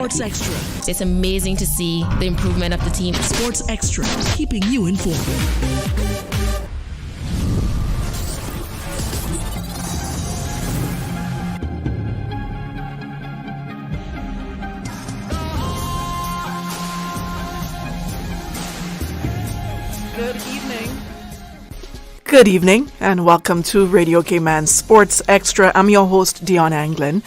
Sports Extra. It's amazing to see the improvement of the team. Sports Extra, keeping you informed. Good evening. Good evening and welcome to Radio Cayman Sports Extra. I'm your host, Dionne Anglin.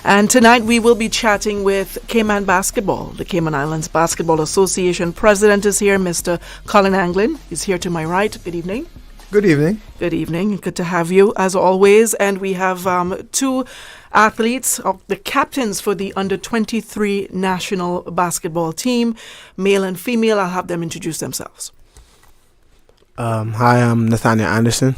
And tonight we will be chatting with Cayman Basketball. The Cayman Islands Basketball Association president is here, Mr. Colin Anglin. He's here to my right. Good evening. Good evening. Good evening. Good to have you as always. And we have two athletes, the captains for the under-23 national basketball team, male and female. I'll have them introduce themselves. Hi, I'm Nathaniel Anderson.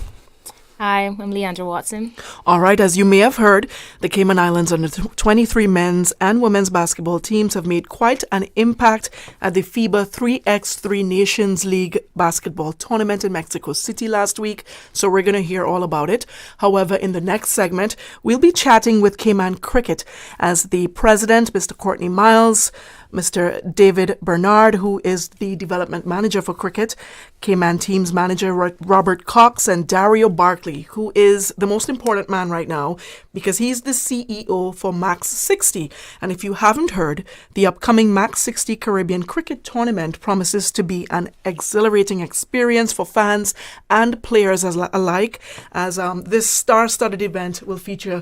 Hi, I'm Leandra Watson. All right, as you may have heard, the Cayman Islands under-23 men's and women's basketball teams have made quite an impact at the FIBA 3x3 Nations League basketball tournament in Mexico City last week, so we're going to hear all about it. However, in the next segment, we'll be chatting with Cayman Cricket as the president, Mr. Courtney Miles, Mr. David Bernard, who is the development manager for cricket, Cayman teams manager Robert Cox, and Dario Barkley, who is the most important man right now because he's the CEO for Max 60. And if you haven't heard, the upcoming Max 60 Caribbean Cricket Tournament promises to be an exhilarating experience for fans and players alike, as this star-studded event will feature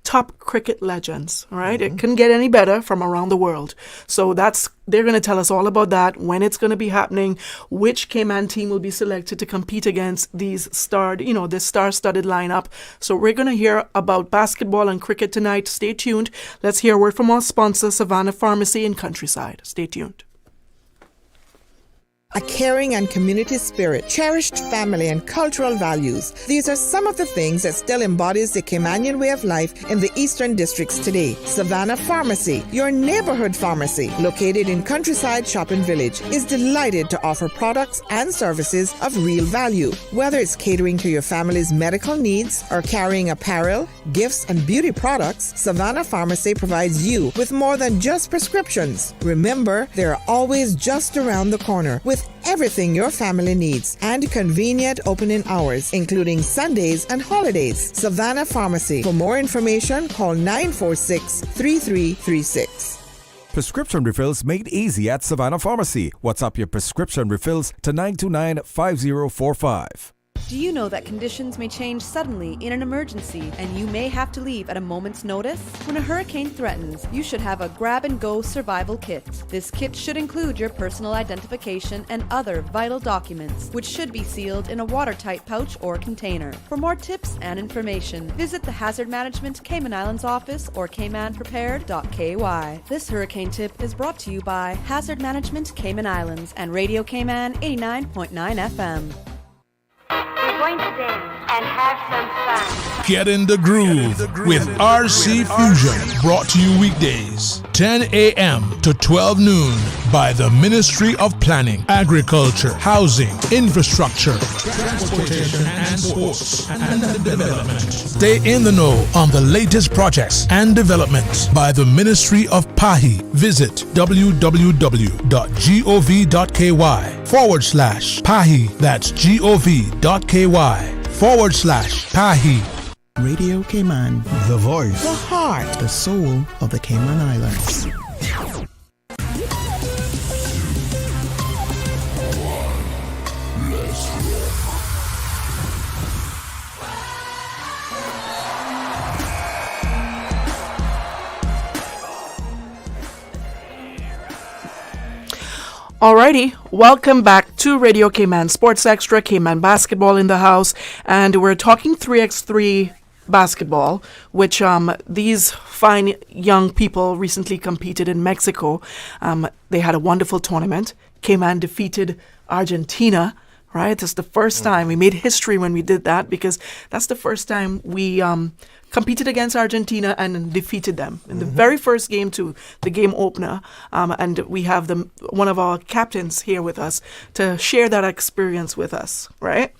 top cricket legends, all right? It couldn't get any better from around the world. So they're going to tell us all about that, when it's going to be happening, which Cayman team will be selected to compete against this star-studded lineup. So we're going to hear about basketball and cricket tonight. Stay tuned. Let's hear a word from our sponsor, Savannah Pharmacy in Countryside. Stay tuned. A caring and community spirit, cherished family and cultural values. These are some of the things that still embodies the Caymanian way of life in the Eastern Districts today. Savannah Pharmacy, your neighborhood pharmacy, located in Countryside Shopping Village, is delighted to offer products and services of real value. Whether it's catering to your family's medical needs or carrying apparel, gifts, and beauty products, Savannah Pharmacy provides you with more than just prescriptions. Remember, they're always just around the corner with everything your family needs and convenient opening hours, including Sundays and holidays. Savannah Pharmacy. For more information, call 946-3336. Prescription refills made easy at Savannah Pharmacy. WhatsApp your prescription refills to 929-5045. Do you know that conditions may change suddenly in an emergency and you may have to leave at a moment's notice? When a hurricane threatens, you should have a grab-and-go survival kit. This kit should include your personal identification and other vital documents, which should be sealed in a watertight pouch or container. For more tips and information, visit the Hazard Management Cayman Islands office or caymanprepared.ky. This hurricane tip is brought to you by Hazard Management Cayman Islands and Radio Cayman 89.9 FM. We're going to dance and have some fun. Get in the groove with RC Fusion, brought to you weekdays, 10 a.m. to 12 noon by the Ministry of Planning, Agriculture, Housing, Infrastructure, Transportation and Sports and Development. Stay in the know on the latest projects and developments by the Ministry of PAHI. Visit www.gov.ky/PAHI. That's gov.ky/PAHI. Radio Cayman, the voice, The heart, the soul of the Cayman Islands. Alrighty, welcome back to Radio Cayman Sports Extra, Cayman Basketball in the house, and we're talking 3x3 basketball, which these fine young people recently competed in Mexico. They had a wonderful tournament. Cayman defeated Argentina, right? It's the first time we made history when we did that, because that's the first time we competed against Argentina and defeated them in the very first game too, the game opener. And we have one of our captains here with us to share that experience with us, right?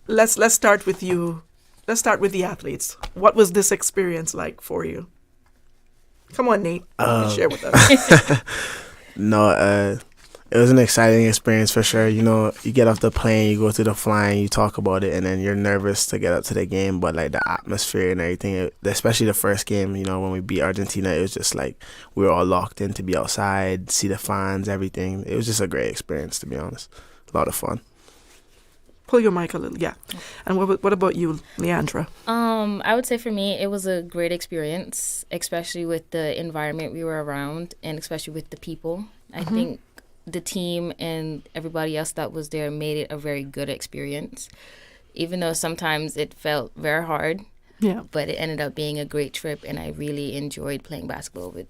Let's start with you. Let's start with the athletes. What was this experience like for you? Come on, Nate. Share with us. No, it was an exciting experience for sure. You know, you get off the plane, you go to the flying, you talk about it, and then you're nervous to get up to the game. But like the atmosphere and everything, especially the first game, you know, when we beat Argentina, it was just like we were all locked in to be outside, see the fans, everything. It was just a great experience, to be honest. A lot of fun. Pull your mic a little, yeah. And what about you, Leandra? I would say for me, it was a great experience, especially with the environment we were around and especially with the people. I think the team and everybody else that was there made it a very good experience, even though sometimes it felt very hard. Yeah. But it ended up being a great trip, and I really enjoyed playing basketball with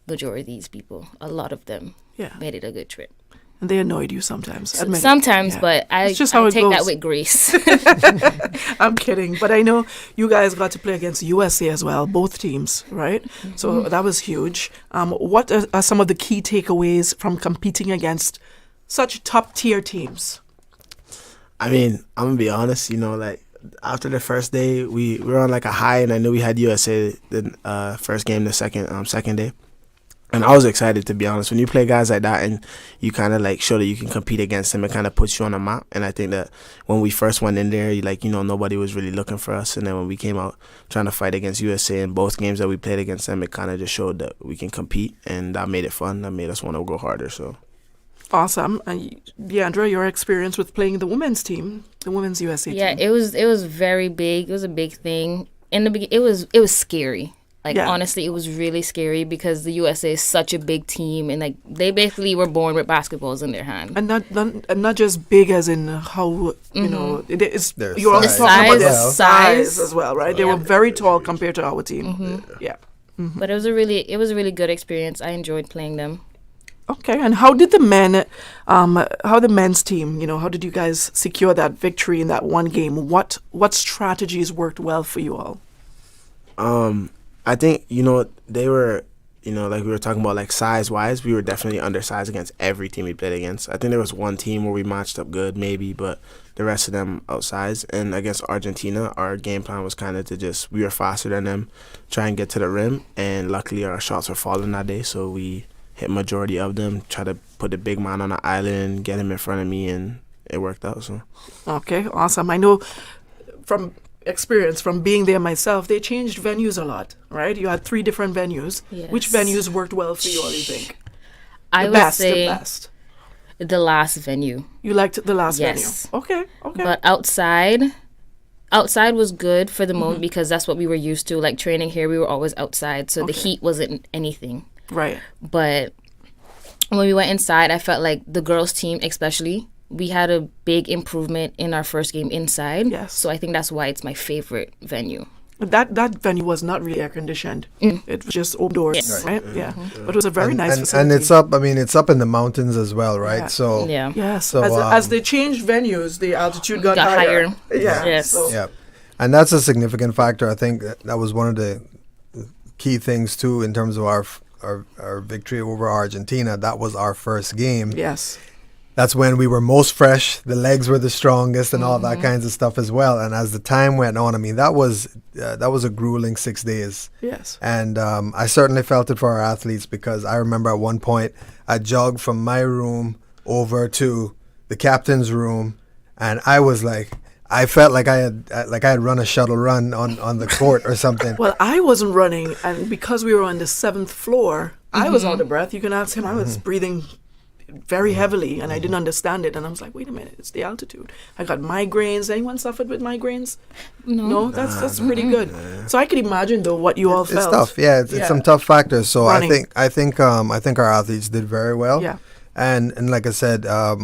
majority of these people. A lot of them made it a good trip. And they annoyed you sometimes. Sometimes, but I take that with grace. I'm kidding. But I know you guys got to play against USA as well, both teams, right? So that was huge. What are some of the key takeaways from competing against such top-tier teams? I mean, I'm going to be honest, you know, like, after the first day, we were on like a high, and I knew we had USA the first game, the second day. And I was excited, to be honest. When you play guys like that and you kind of like show that you can compete against them, it kind of puts you on the map. And I think that when we first went in there, nobody was really looking for us. And then when we came out trying to fight against USA in both games that we played against them, it kind of just showed that we can compete, and that made it fun. That made us want to go harder. So awesome. And Deandra, your experience with playing the women's team, the women's USA team. Yeah, it was very big. It was a big thing. In the beginning, it was scary. Honestly, it was really scary because the USA is such a big team, and like they basically were born with basketballs in their hand. And not just big as in how you know it is. Their You're also size. talking about their Size. size as well, right? They were very tall compared to our team. Yeah. But it was a really good experience. I enjoyed playing them. Okay, and how did the men's team, how did you guys secure that victory in that one game? What strategies worked well for you all? I think, they were, like we were talking about, like size-wise, we were definitely undersized against every team we played against. I think there was one team where we matched up good, maybe, but the rest of them outsized. And against Argentina, our game plan was kind of we were faster than them, try and get to the rim, and luckily our shots were falling that day, so we hit majority of them, try to put the big man on the island, get him in front of me, and it worked out. So. Okay, awesome. I know from experience from being there myself, they changed venues a lot, right? You had 3 different venues. Yes. Which venues worked well for you all, you think? I the would best, say the best. The last venue. You liked the last Yes. venue? Okay. But outside was good for the moment because that's what we were used to. Like training here, we were always outside, so the heat wasn't anything. Right. But when we went inside, I felt like the girls' team especially, we had a big improvement in our first game inside. Yes. So I think that's why it's my favorite venue. That venue was not really air conditioned. It was just outdoors, Yes. right? Yeah. But it was a very nice facility. And it's up in the mountains as well, right? Yeah. So yes. So, as they changed venues, the altitude got higher. Yeah. Yes. So. Yeah. And that's a significant factor. I think that was one of the key things too in terms of our victory over Argentina. That was our first game. Yes. That's when we were most fresh. The legs were the strongest, and all that kinds of stuff as well. And as the time went on, I mean, that was a grueling 6 days. Yes. And I certainly felt it for our athletes because I remember at one point I jogged from my room over to the captain's room, and I was like, I felt like I had run a shuttle run on the court or something. Well, I wasn't running, and because we were on the 7th floor, I was out of breath. You can ask him. I was breathing very heavily, and I didn't understand it. And I was like, wait a minute, it's the altitude. I got migraines. Anyone suffered with migraines? No, that's pretty good. So I could imagine though what you all felt. It's tough. Yeah, it's some tough factors. So Running. I think our athletes did very well. Yeah. And like I said, I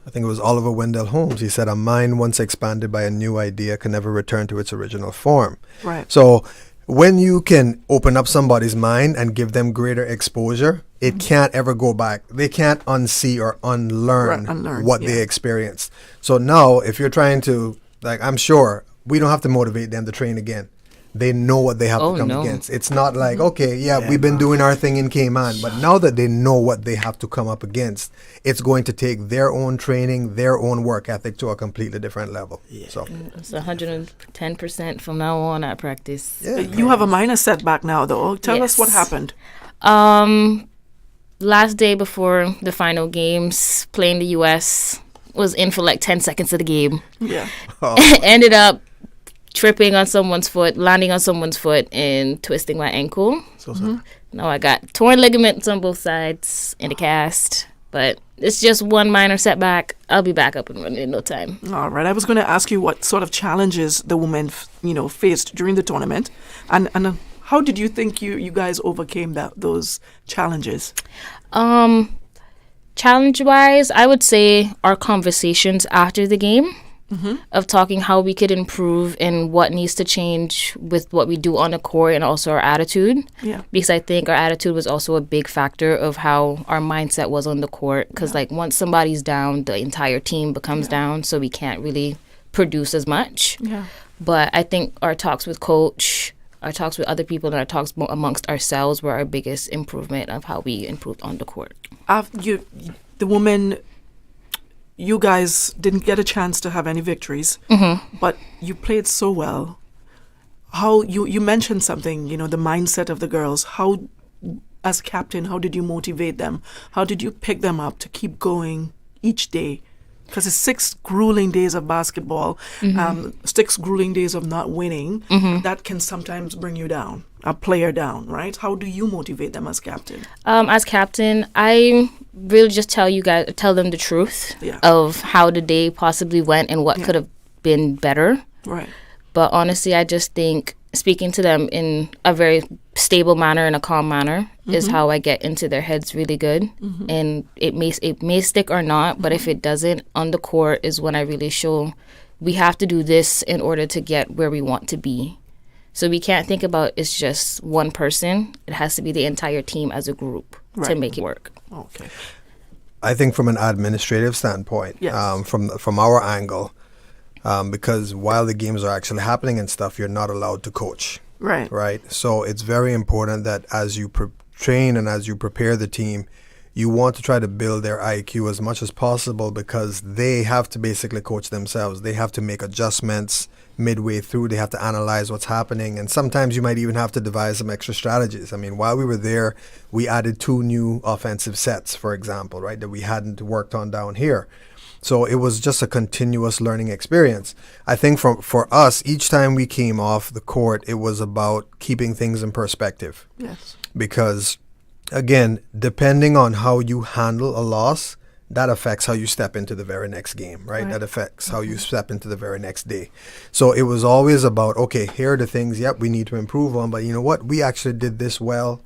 think it was Oliver Wendell Holmes. He said, "A mind once expanded by a new idea can never return to its original form." Right. So when you can open up somebody's mind and give them greater exposure, it can't ever go back. They can't unsee or unlearn what they experienced. So now, if you're trying to, I'm sure we don't have to motivate them to train again. they know what they have to come against. It's not like, okay, we've been doing our thing in Cayman, but now that they know what they have to come up against, it's going to take their own training, their own work ethic to a completely different level. Yeah. So it's 110% from now on at practice. Yeah. You have a minor setback now, though. Tell us what happened. Last day before the final games, playing the U.S., was in for like 10 seconds of the game. Yeah. Ended up tripping on someone's foot, landing on someone's foot, and twisting my ankle. So sorry. Now I got torn ligaments on both sides in a cast, but it's just one minor setback. I'll be back up and running in no time. All right. I was going to ask you what sort of challenges the women, faced during the tournament, and how did you think you guys overcame those challenges? Challenge-wise, I would say our conversations after the game. Of talking how we could improve and what needs to change with what we do on the court and also our attitude. Yeah. Because I think our attitude was also a big factor of how our mindset was on the court. Because once somebody's down, the entire team becomes down, so we can't really produce as much. Yeah. But I think our talks with coach, our talks with other people, and our talks amongst ourselves were our biggest improvement of how we improved on the court. The women... You guys didn't get a chance to have any victories, but you played so well. How you mentioned something, the mindset of the girls. How, as captain, how did you motivate them? How did you pick them up to keep going each day? Because it's 6 grueling days of basketball, 6 grueling days of not winning. That can sometimes bring you down, a player down, right? How do you motivate them as captain? As captain, I really just tell them the truth of how the day possibly went and what could have been better. Right. But honestly, I just think speaking to them in a very stable manner and a calm manner is how I get into their heads really good. And it may stick or not, but if it doesn't, on the court is when I really show we have to do this in order to get where we want to be. So we can't think about it's just one person. It has to be the entire team as a group to make it work. Okay. I think from an administrative standpoint, from our angle, because while the games are actually happening and stuff, you're not allowed to coach. Right. Right. So it's very important that as you train and as you prepare the team, you want to try to build their IQ as much as possible because they have to basically coach themselves. They have to make adjustments midway through. They have to analyze what's happening. And sometimes you might even have to devise some extra strategies. I mean, while we were there, we added 2 new offensive sets, for example, right, that we hadn't worked on down here. So it was just a continuous learning experience. I think for us, each time we came off the court, it was about keeping things in perspective. Yes. Because, again, depending on how you handle a loss, that affects how you step into the very next game, right? That affects how you step into the very next day. So it was always about, okay, here are the things, we need to improve on, but you know what? We actually did this well.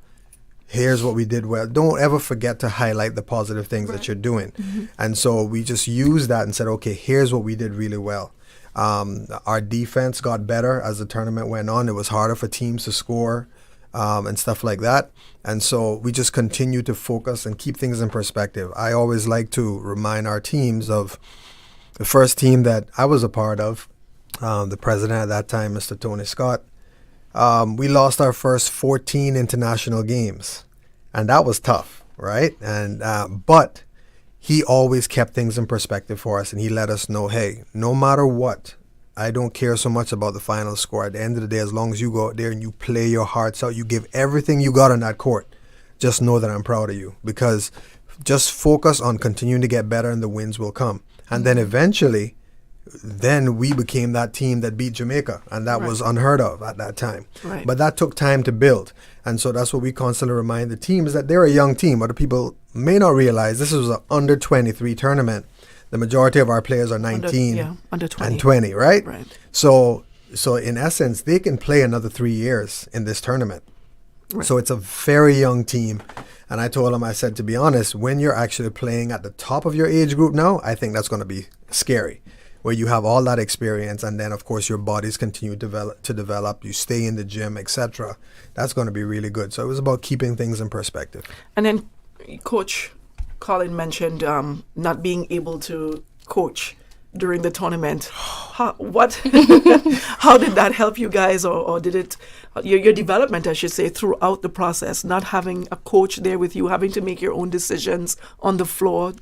Here's what we did well. Don't ever forget to highlight the positive things that you're doing. And so we just used that and said, okay, here's what we did really well. Our defense got better as the tournament went on. It was harder for teams to score and stuff like that. And so we just continue to focus and keep things in perspective. I always like to remind our teams of the first team that I was a part of, the president at that time, Mr. Tony Scott. We lost our first 14 international games, and that was tough, right? And but he always kept things in perspective for us, and he let us know, hey, no matter what, I don't care so much about the final score. At the end of the day, as long as you go out there and you play your hearts out, you give everything you got on that court, just know that I'm proud of you, because just focus on continuing to get better and the wins will come. And then eventually, then we became that team that beat Jamaica, and that was unheard of at that time. Right. But that took time to build, and so that's what we constantly remind the team, is that they're a young team. Other people may not realize this was an under-23 tournament. The majority of our players are 19 under 20. and 20, right? Right. So in essence, they can play another 3 years in this tournament. Right. So it's a very young team. And I told them, I said, to be honest, when you're actually playing at the top of your age group now, I think that's going to be scary, where you have all that experience, and then, of course, your bodies continue to develop, you stay in the gym, etc. That's going to be really good. So it was about keeping things in perspective. And then Coach Colin mentioned not being able to coach during the tournament. How did that help you guys, or did it your development, I should say, throughout the process? Not having a coach there with you, having to make your own decisions on the floor,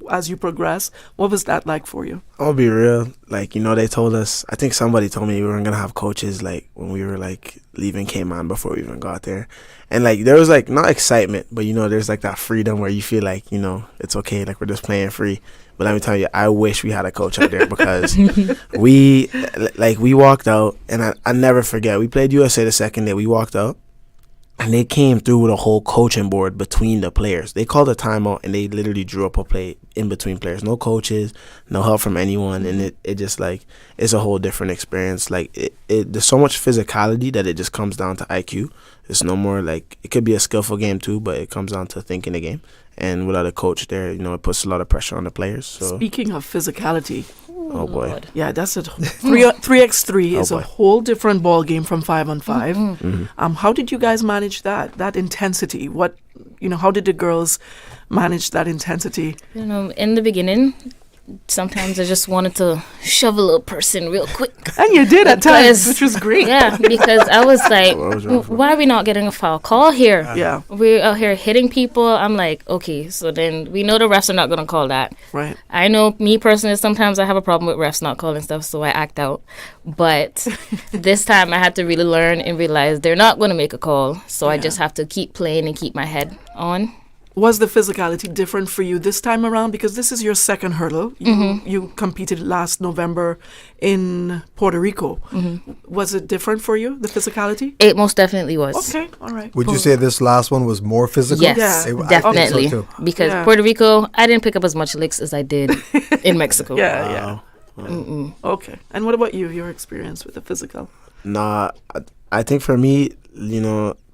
as you progress. What was that like for you? I'll be real. Like, they told us, I think somebody told me we weren't going to have coaches, like, when we were, like, leaving Cayman before we even got there. And, like, there was, like, not excitement, but, there's, like, that freedom where you feel like, it's okay, like, we're just playing free. But let me tell you, I wish we had a coach out there because we walked out, and I never forget. We played USA the second day. We walked out, and they came through with a whole coaching board between the players. They called a timeout, and they literally drew up a play in between players. No coaches, no help from anyone, and it just, like, it's a whole different experience. Like, there's so much physicality that it just comes down to IQ. It's no more, like, it could be a skillful game too, but it comes down to thinking the game. And without a coach there, it puts a lot of pressure on the players. So. Speaking of physicality, oh boy, Lord. Yeah, that's it. 3x3 is a whole different ball game from 5-on-5. Mm-hmm. How did you guys manage that intensity? How did the girls manage that intensity? In the beginning, sometimes I just wanted to shove a little person real quick. And you did at times, which was great. Yeah, because I was like, why are we not getting a foul call here? Yeah. We're out here hitting people. I'm like, okay, so then we know the refs are not going to call that. Right. I know me personally, sometimes I have a problem with refs not calling stuff, so I act out. But this time I had to really learn and realize they're not going to make a call. So I just have to keep playing and keep my head on. Was the physicality different for you this time around? Because this is your second hurdle. You competed last November in Puerto Rico. Was it different for you, the physicality? It most definitely was. Okay, all right. Would you say this last one was more physical? Yes, Yeah. definitely. So too. Because Puerto Rico, I didn't pick up as much licks as I did in Mexico. Yeah. Okay. And what about you, your experience with the physical? Nah, I think for me,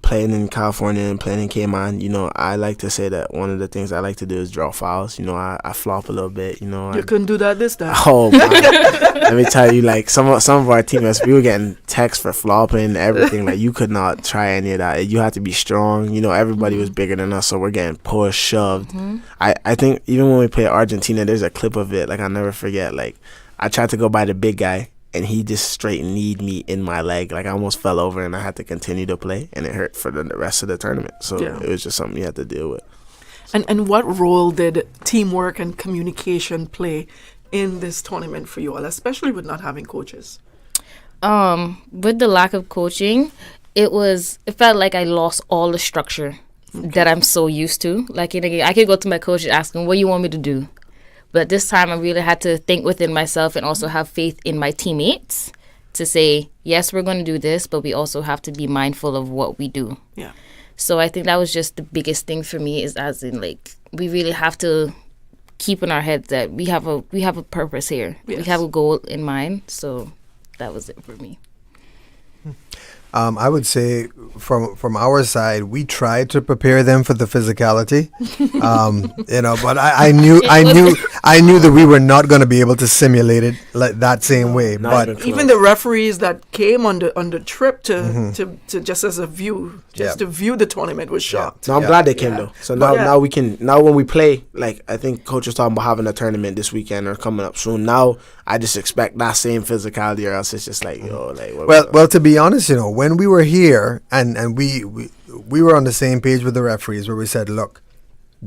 playing in California and playing in Cayman, I like to say that one of the things I like to do is draw fouls. I flop a little bit, You couldn't do that this time. Oh, man. Let me tell you, like, some of our teammates, we were getting texts for flopping, everything. Like, you could not try any of that. You had to be strong. Everybody was bigger than us, so we're getting pushed, shoved. I think even when we play Argentina, there's a clip of it. Like, I'll never forget. Like, I tried to go by the big guy, and he just straight kneed me in my leg. Like, I almost fell over, and I had to continue to play, and it hurt for the rest of the tournament. So it was just something you had to deal with. And what role did teamwork and communication play in this tournament for you all, especially with not having coaches? With the lack of coaching, it felt like I lost all the structure that I'm so used to. Like, I could go to my coach and ask him, what do you want me to do? But this time I really had to think within myself and also have faith in my teammates to say, yes, we're going to do this, but we also have to be mindful of what we do. Yeah. So I think that was just the biggest thing for me, is as in, like, we really have to keep in our heads that we have a purpose here. Yes. We have a goal in mind. So that was it for me. I would say from our side, we tried to prepare them for the physicality, but I knew that we were not going to be able to simulate it like that same way. But even the referees that came on the trip to just as a view, to view the tournament was shocked. No, I'm glad they came though. So now we can, when we play, like, I think coach was talking about having a tournament this weekend or coming up soon. Now I just expect that same physicality, or else it's just like, well, to be honest, when we were here and we were on the same page with the referees, where we said, look,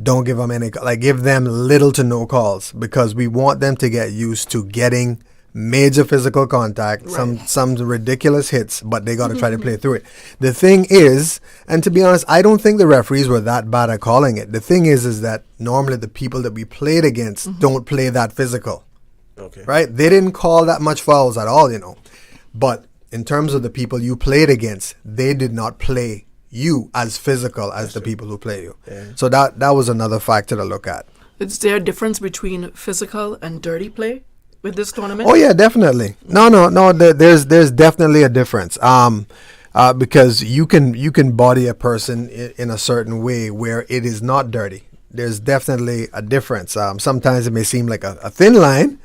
don't give them give them little to no calls, because we want them to get used to getting major physical contact, some ridiculous hits, but they got to try to play through it. The thing is, and to be honest, I don't think the referees were that bad at calling it. The thing is that normally the people that we played against don't play that physical. Okay. Right? They didn't call that much fouls at all, But in terms of the people you played against, they did not play you as physical as the people who play you. Yeah. So that was another factor to look at. Is there a difference between physical and dirty play with this tournament? Oh yeah, definitely. No. There's definitely a difference. Because you can body a person in a certain way where it is not dirty. there's definitely a difference. Sometimes it may seem like a thin line,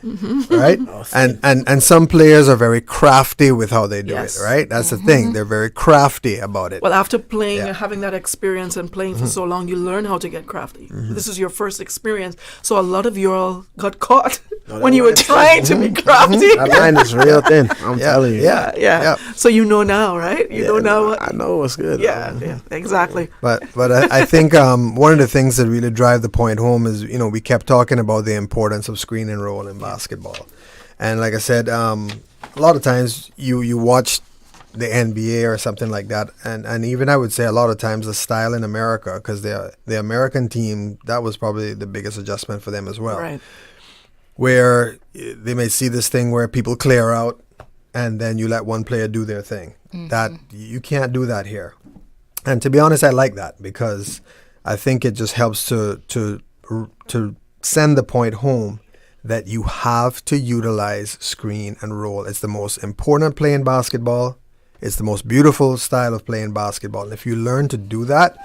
right? And some players are very crafty with how they do Yes. it, right? That's the thing. They're very crafty about it. Well, after playing, Yeah. having that experience and playing for so long, you learn how to get crafty. This is your first experience, so a lot of you all got caught when you were trying to be crafty. That line is real thin. I'm telling you. Yeah. So you know now, right? You know now what? I know what's good. Yeah, exactly. But I think one of the things that really drive the point home is, we kept talking about the importance of screen and roll in basketball. And like I said, a lot of times you watch the NBA or something like that, and even I would say a lot of times the style in America, because the American team, that was probably the biggest adjustment for them as well. Right. Where they may see this thing where people clear out and then you let one player do their thing. That you can't do that here. And to be honest, I like that because I think it just helps to send the point home that you have to utilize screen and roll. It's the most important play in basketball. It's the most beautiful style of playing basketball. And if you learn to do that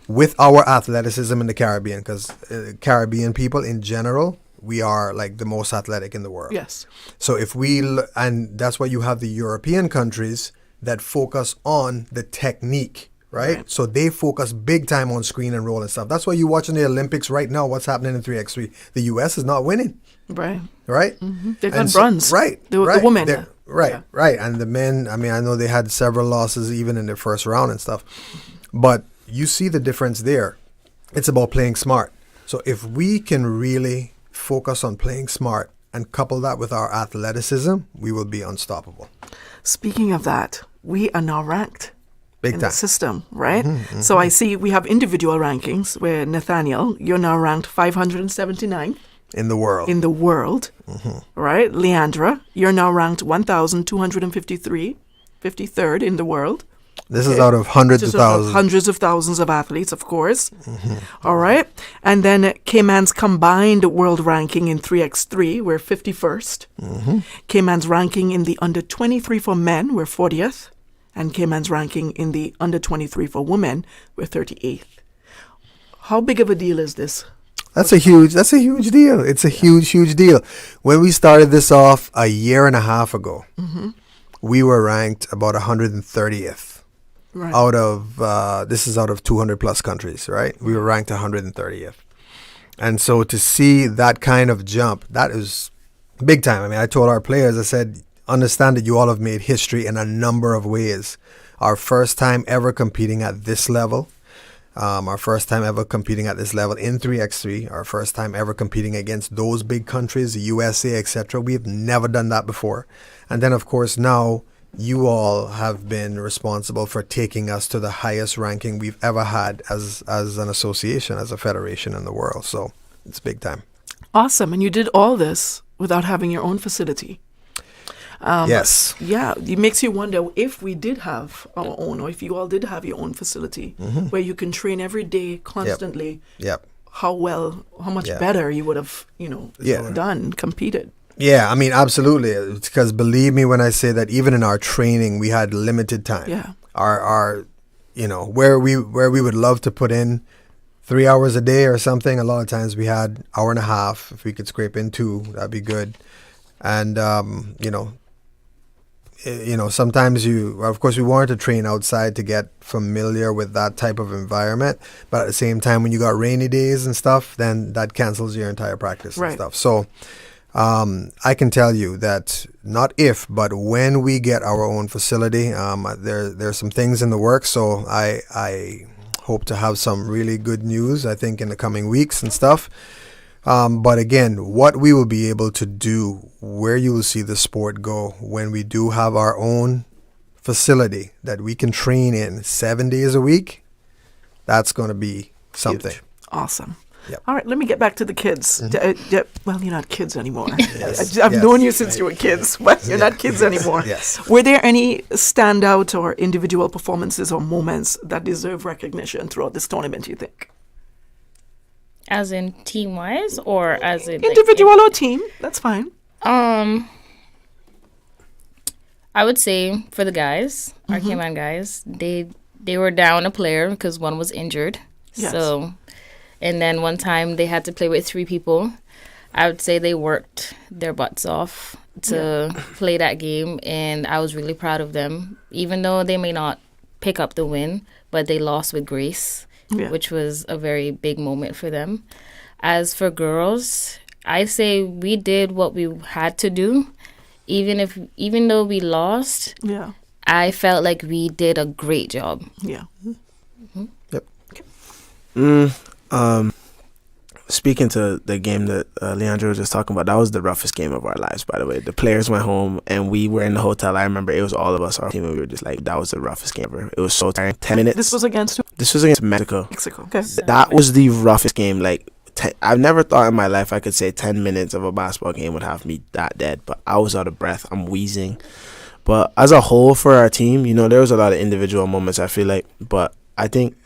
with our athleticism in the Caribbean, because Caribbean people in general, we are like the most athletic in the world. Yes. So if and that's why you have the European countries that focus on the technique, right? So they focus big time on screen and roll and stuff. That's why you're watching the Olympics right now. What's happening in 3x3? The U.S. is not winning. Right. Right? They got bronze. Right. The right. women. Right. And the men, I mean, I know they had several losses even in their first round and stuff. But you see the difference there. It's about playing smart. So if we can really focus on playing smart and couple that with our athleticism, we will be unstoppable. Speaking of that, we are now ranked Big in time. the system, right? So I see we have individual rankings where Nathaniel, you're now ranked 579 in the world. In the world, right? Leandra, you're now ranked 1,253 in the world. This is out of hundreds of thousands. Hundreds of thousands of athletes, of course. All right. And then Cayman's combined world ranking in 3x3, we're 51st. Cayman's ranking in the under 23 for men, we're 40th. And Cayman's ranking in the under 23 for women, we're 38th. How big of a deal is this? That's a huge deal. It's a huge deal. When we started this off a year and a half ago, we were ranked about 130th. Right. Out of this is out of 200 plus countries, right? We were ranked 130th, and so to see that kind of jump, that is big time. I mean, I told our players, I said, understand that you all have made history in a number of ways. Our first time ever competing at this level, our first time ever competing at this level in 3x3, our first time ever competing against those big countries, the USA, etc. We've never done that before, and then of course now. You all have been responsible for taking us to the highest ranking we've ever had as an association, as a federation in the world. So it's big time. Awesome. And you did all this without having your own facility. Yes. Yeah. It makes you wonder if we did have our own, or if you all did have your own facility where you can train every day constantly. Yep. How much better you would have, done, competed. Yeah, I mean, absolutely. Because believe me when I say that even in our training, we had limited time. Yeah. Our where we would love to put in 3 hours a day or something, a lot of times we had hour and a half. If we could scrape in 2, that'd be good. And, sometimes of course, we wanted to train outside to get familiar with that type of environment. But at the same time, when you got rainy days and stuff, then that cancels your entire practice and stuff. So, I can tell you that not if, but when we get our own facility, there's some things in the works. So I hope to have some really good news, I think, in the coming weeks and stuff. But again, what we will be able to do, where you will see the sport go when we do have our own facility that we can train in 7 days a week, that's going to be something. Huge. Awesome. Yep. All right, let me get back to the kids. Well, you're not kids anymore. I've known you since you were kids, but you're not kids anymore. Yes. Were there any standout or individual performances or moments that deserve recognition throughout this tournament, you think? As in team-wise or as in... Individual or team, that's fine. I would say for the guys, our Cayman guys, they were down a player because one was injured. Yes. So... And then one time they had to play with 3 people. I would say they worked their butts off to play that game, and I was really proud of them. Even though they may not pick up the win, but they lost with grace, which was a very big moment for them. As for girls, I say we did what we had to do. Even though we lost, I felt like we did a great job. Yeah. Yep. Okay. Speaking to the game that Leandro was just talking about, that was the roughest game of our lives, by the way. The players went home, and we were in the hotel. I remember it was all of us, our team, and we were just like, that was the roughest game ever. It was so tiring. 10 minutes. This was against who? This was against Mexico. Okay. That was the roughest game. Like, I've never thought in my life I could say 10 minutes of a basketball game would have me that dead, but I was out of breath. I'm wheezing. But as a whole for our team, you know, there was a lot of individual moments, I feel like. But I think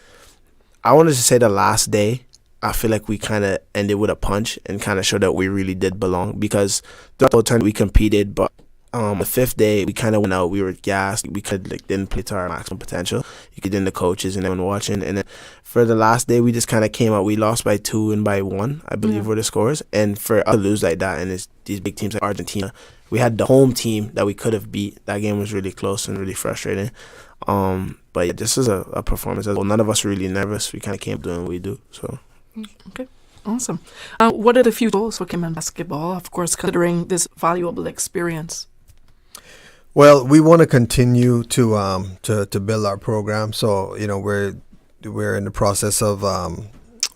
I wanted to say the last day, I feel like we kind of ended with a punch and kind of showed that we really did belong, because throughout the whole turn we competed, but the 5th day we kind of went out. We were gassed. We didn't play to our maximum potential. You could, in the coaches and everyone watching. And then for the last day, we just kind of came out. We lost by 2 and by 1, I believe, were the scores. And for us to lose like that, and it's these big teams like Argentina, we had the home team that we could have beat. That game was really close and really frustrating. But yeah, this is a performance as well. None of us were really nervous. We kind of came up doing what we do. So. Okay, awesome. What are the future goals for Cayman basketball, of course, considering this valuable experience? Well, we want to continue to build our program. So, you know, we're in the process of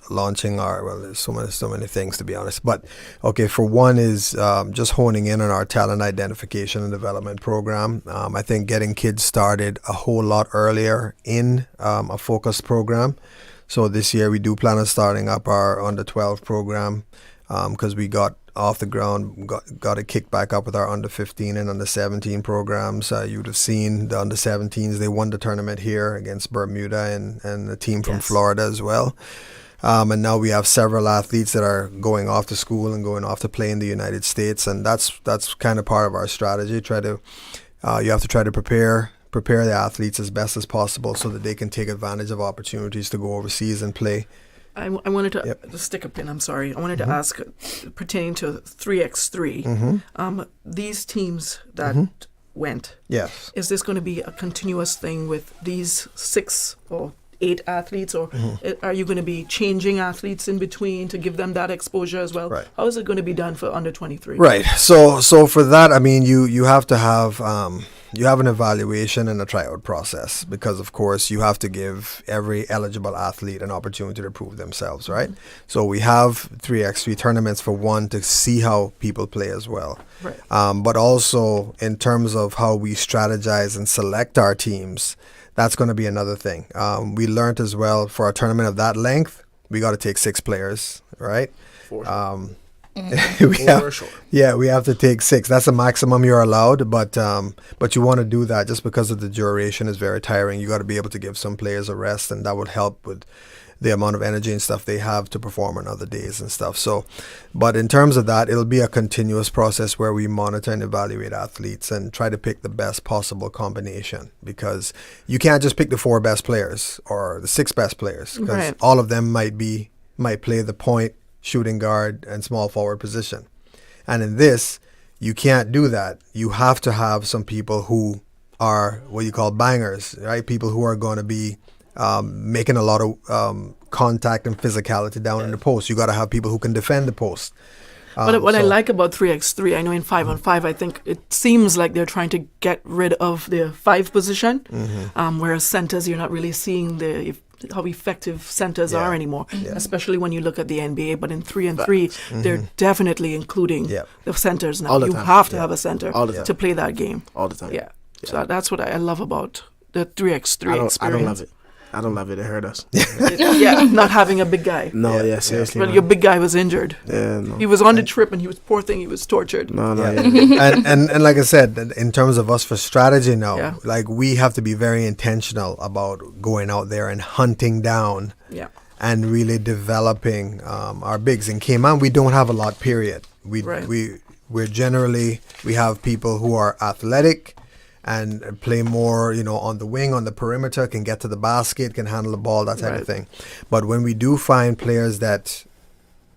launching there's so many things, to be honest. But okay, for one is just honing in on our talent identification and development program. I think getting kids started a whole lot earlier in a focused program. So this year we do plan on starting up our under 12 program, because we got off the ground, got it kicked back up with our under 15 and under 17 programs. You would have seen the under 17s. They won the tournament here against Bermuda and a team from Florida as well. And now we have several athletes that are going off to school and going off to play in the United States, and that's kind of part of our strategy. You have to try to prepare the athletes as best as possible so that they can take advantage of opportunities to go overseas and play. I wanted to stick a pin. I'm sorry. I wanted to ask, pertaining to 3x3, these teams that went. Yes. Is this going to be a continuous thing with these 6 or 8 athletes, or are you going to be changing athletes in between to give them that exposure as well? Right. How is it going to be done for under 23? Right. So for that, I mean, you have to have you have an evaluation and a tryout process, because of course you have to give every eligible athlete an opportunity to prove themselves, right? So we have 3x3 tournaments, for one, to see how people play as well. Right. But also in terms of how we strategize and select our teams, that's going to be another thing. We learned as well, for a tournament of that length, we got to take 6 players, right? 4. We have to take 6. That's the maximum you're allowed, but you want to do that just because of the duration is very tiring. You got to be able to give some players a rest, and that would help with the amount of energy and stuff they have to perform on other days and stuff. So, but in terms of that, it'll be a continuous process where we monitor and evaluate athletes and try to pick the best possible combination, because you can't just pick the 4 best players or the 6 best players, because all of them might play the point, shooting guard, and small forward position. And in this, you can't do that. You have to have some people who are what you call bangers, right? People who are going to be making a lot of contact and physicality down in the post. You got to have people who can defend the post. But what I like about 3x3, I know in 5-on-5, I think it seems like they're trying to get rid of the 5 position, whereas centers, you're not really seeing how effective centers are anymore, especially when you look at the NBA. But in 3 and 3, they're definitely including the centers now. You have to have a center to play that game. All the time. Yeah. So that's what I love about the 3x3 experience. I don't love it. I don't love it. It hurt us. Not having a big guy. No, seriously. But your big guy was injured. Yeah, no. He was on the trip, and he was tortured. And like I said, in terms of us for strategy now, like we have to be very intentional about going out there and hunting down and really developing our bigs. In Cayman, we don't have a lot, period. We have people who are athletic and play more, on the wing, on the perimeter, can get to the basket, can handle the ball, that type of thing. But when we do find players that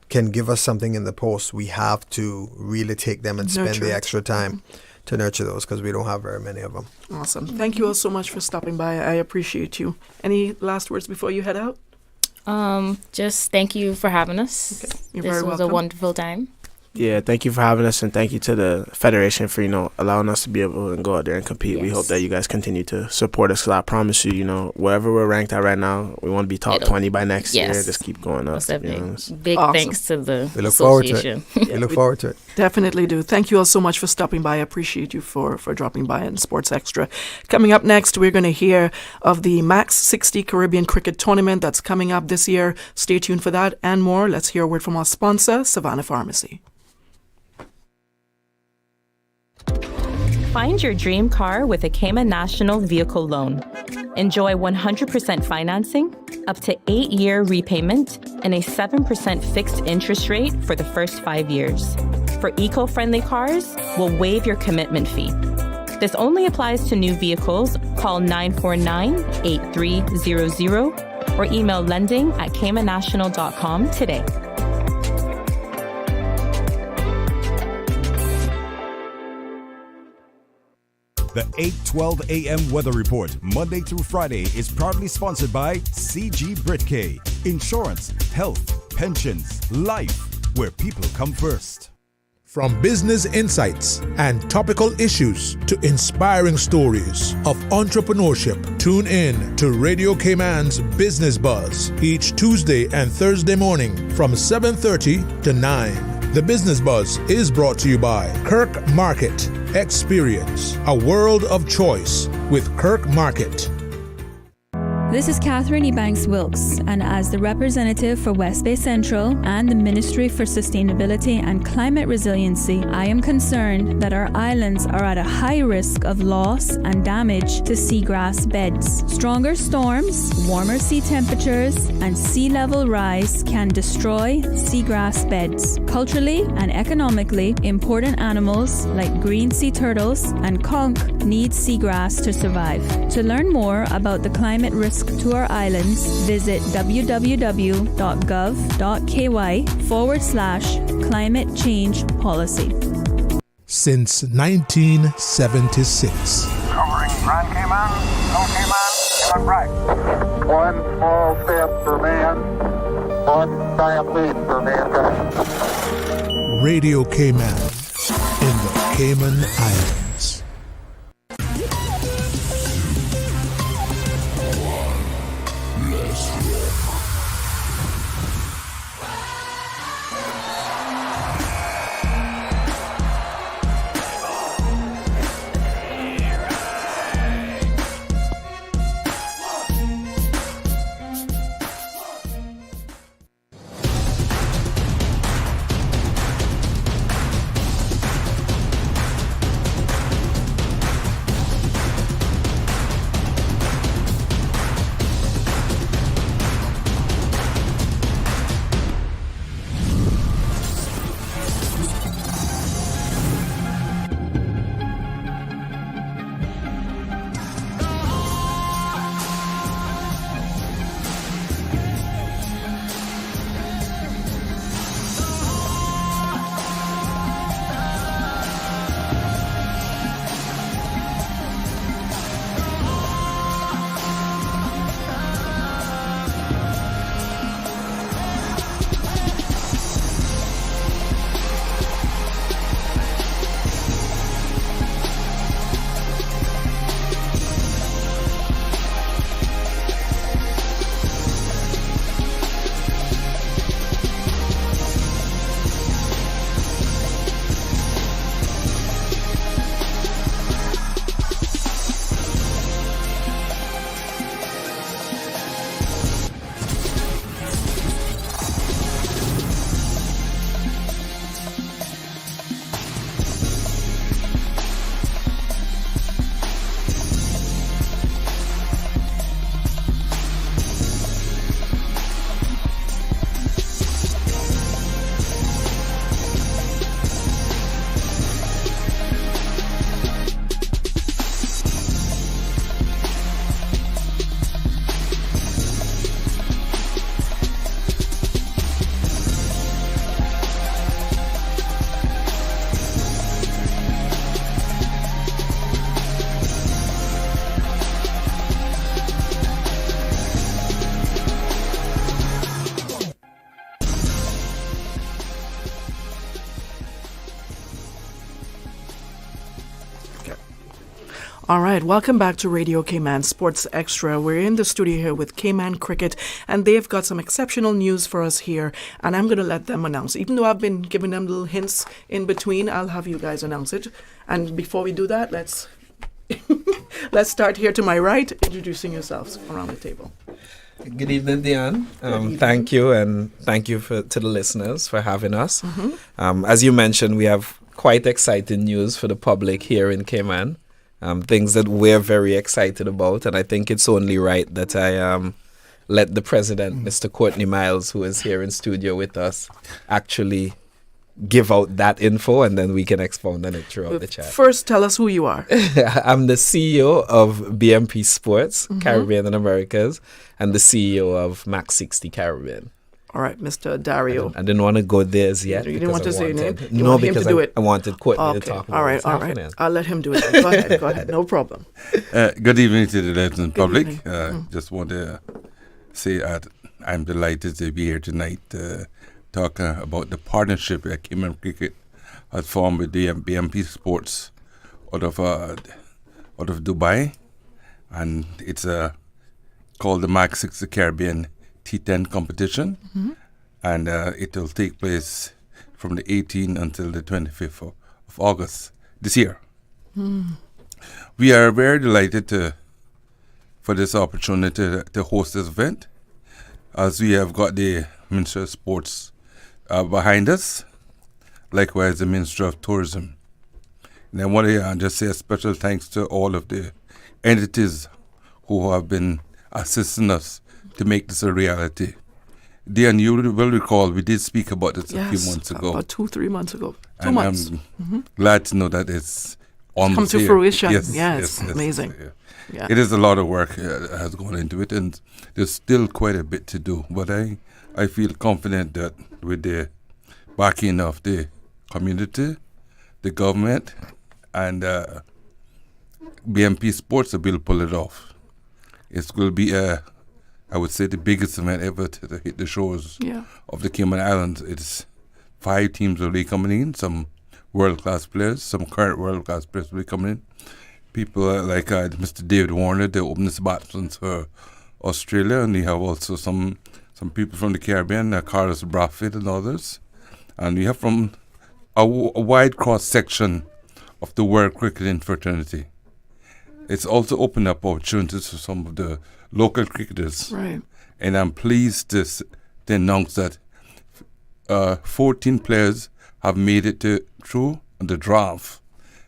can give us something in the post, we have to really take them and spend the extra time to nurture those, because we don't have very many of them. Awesome. Thank you all so much for stopping by. I appreciate you. Any last words before you head out? Just thank you for having us. Okay. You're this very was welcome. a wonderful time. Yeah, thank you for having us, and thank you to the Federation for, allowing us to be able to go out there and compete. Yes. We hope that you guys continue to support us, because I promise you, wherever we're ranked at right now, we want to be top 20 by next year. Just keep going up. Big thanks to the we look association. Forward to it. We look forward to it. Definitely do. Thank you all so much for stopping by. I appreciate you for dropping by in Sports Extra. Coming up next, we're going to hear of the Max 60 Caribbean Cricket Tournament that's coming up this year. Stay tuned for that and more. Let's hear a word from our sponsor, Savannah Pharmacy. Find your dream car with a Cayman National Vehicle Loan. Enjoy 100% financing, up to 8-year repayment, and a 7% fixed interest rate for the first 5 years. For eco-friendly cars, we'll waive your commitment fee. This only applies to new vehicles. Call 949-8300 or email lending@caymannational.com today. The 8:12 a.m. weather report, Monday through Friday, is proudly sponsored by CG Britcay. Insurance, health, pensions, life, where people come first. From business insights and topical issues to inspiring stories of entrepreneurship, tune in to Radio Cayman's Business Buzz each Tuesday and Thursday morning from 7:30 to 9. The Business Buzz is brought to you by Kirk Market. Experience a world of choice with Kirk Market. This is Catherine Ebanks-Wilkes, and as the representative for West Bay Central and the Ministry for Sustainability and Climate Resiliency, I am concerned that our islands are at a high risk of loss and damage to seagrass beds. Stronger storms, warmer sea temperatures, and sea level rise can destroy seagrass beds. Culturally and economically important animals like green sea turtles and conch need seagrass to survive. To learn more about the climate risk to our islands, visit www.gov.ky/climate change policy. Since 1976. Covering Grand Cayman, Little Cayman, Cayman Bright. One small step for man, one giant leap for mankind. Radio Cayman in the Cayman Islands. All right, welcome back to Radio Cayman Sports Extra. We're in the studio here with Cayman Cricket, and they've got some exceptional news for us here, and I'm going to let them announce. Even though I've been giving them little hints in between, I'll have you guys announce it. And before we do that, let's start here to my right, introducing yourselves around the table. Good evening, Dionne. Thank you, and thank you to the listeners for having us. As you mentioned, we have quite exciting news for the public here in Cayman. Things that we're very excited about, and I think it's only right that I let the president, Mr. Courtney Miles, who is here in studio with us, actually give out that info, and then we can expound on it throughout the chat. First, tell us who you are. I'm the CEO of BMP Sports, Caribbean and Americas, and the CEO of Max 60 Caribbean. All right, Mr. Dario. I didn't want to go there as yet. You didn't want to say your name? You No, want him because to do it? I wanted Courtney to talk about all right, what's all right. happening. I'll let him do it. Go ahead, no problem. Good evening to the listening public. evening. Just want to say I'm delighted to be here tonight talking about the partnership that Cayman Cricket has formed with the BMP Sports out of Dubai, and it's called the Max 60 Caribbean T10 competition, and it will take place from the 18th until the 25th of August this year. We are very delighted for this opportunity to host this event, as we have got the Minister of Sports behind us, likewise the Minister of Tourism. And I want to just say a special thanks to all of the entities who have been assisting us to make this a reality. Dionne, you will recall we did speak about this a few months ago. About 2-3 months ago. 2 and months. I'm glad to know that it's almost come to here. fruition. Yes, It's amazing. Yeah. It is a lot of work has gone into it, and there's still quite a bit to do. But I feel confident that with the backing of the community, the government, and BMP Sports, will pull it off. It will be I would say, the biggest event ever to hit the shores of the Cayman Islands. It's 5 teams will be coming in, some world-class players, some current world-class players will be coming in. People like Mr. David Warner, the openest batsman for Australia, and we have also some people from the Caribbean, Carlos Braffett and others. And we have from a wide cross-section of the world cricketing fraternity. It's also opened up opportunities for some of the local cricketers. Right. And I'm pleased to announce that 14 players have made it through the draft,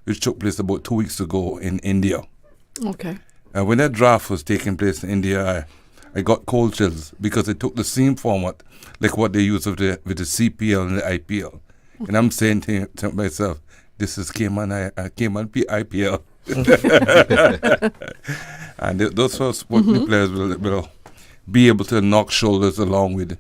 which took place about 2 weeks ago in India. Okay. And when that draft was taking place in India, I got cold chills because it took the same format like what they use with the CPL and the IPL. And I'm saying to myself, this is Cayman IPL. And those first 14 players will be able to knock shoulders along with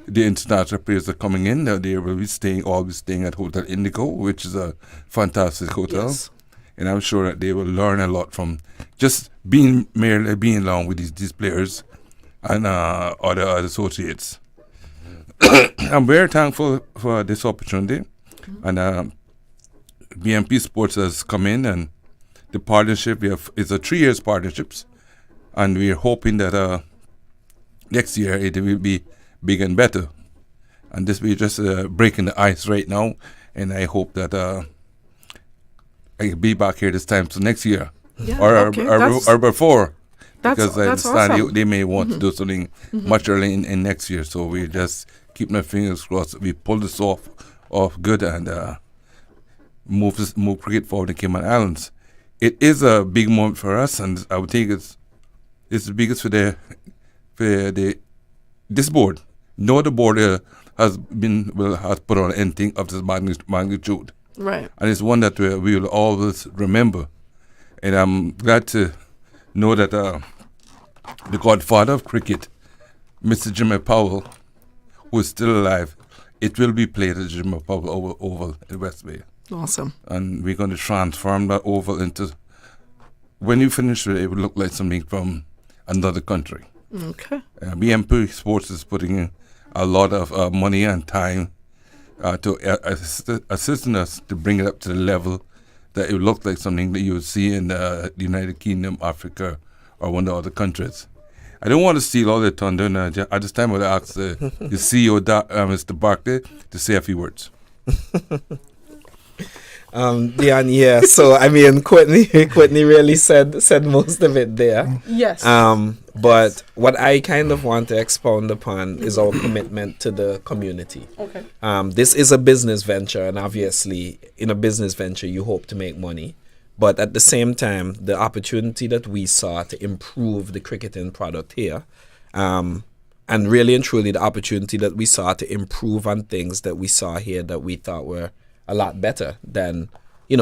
the international players that are coming in. They will be always staying at Hotel Indigo, which is a fantastic hotel. Yes. And I'm sure that they will learn a lot from just being along with these players and other associates. I'm very thankful for this opportunity. And BMP Sports has come in, and the partnership is a 3 years partnerships, and we're hoping that next year it will be big and better. And this we're just breaking the ice right now, and I hope that I'll be back here this time so next year or before. Because I understand awesome. they may want to do something much early in next year. So we just keep my fingers crossed. We pull this off good and move cricket forward in Cayman Islands. It is a big moment for us, and I would think it's the biggest for this board. No other board has put on anything of this magnitude. Right. And it's one that we will always remember. And I'm glad to know that the godfather of cricket, Mr. Jimmy Powell, who is still alive, it will be played at Jimmy Powell Oval in West Bay. Awesome. And we're going to transform that oval into, when you finish with it, it will look like something from another country. Okay. BMP Sports is putting in a lot of money and time to assisting us to bring it up to the level that it looked like something that you would see in the United Kingdom, Africa, or one of the other countries. I don't want to steal all the thunder. And at this time, I would ask the CEO, Mr. Barkley, to say a few words. Dionne, yeah. So I mean, Courtney really said most of it there. Yes. But what I kind of want to expound upon is our commitment to the community. Okay. This is a business venture, and obviously, in a business venture, you hope to make money. But at the same time, the opportunity that we saw to improve the cricketing product here, and really and truly the opportunity that we saw to improve on things that we saw here that we thought were a lot better than,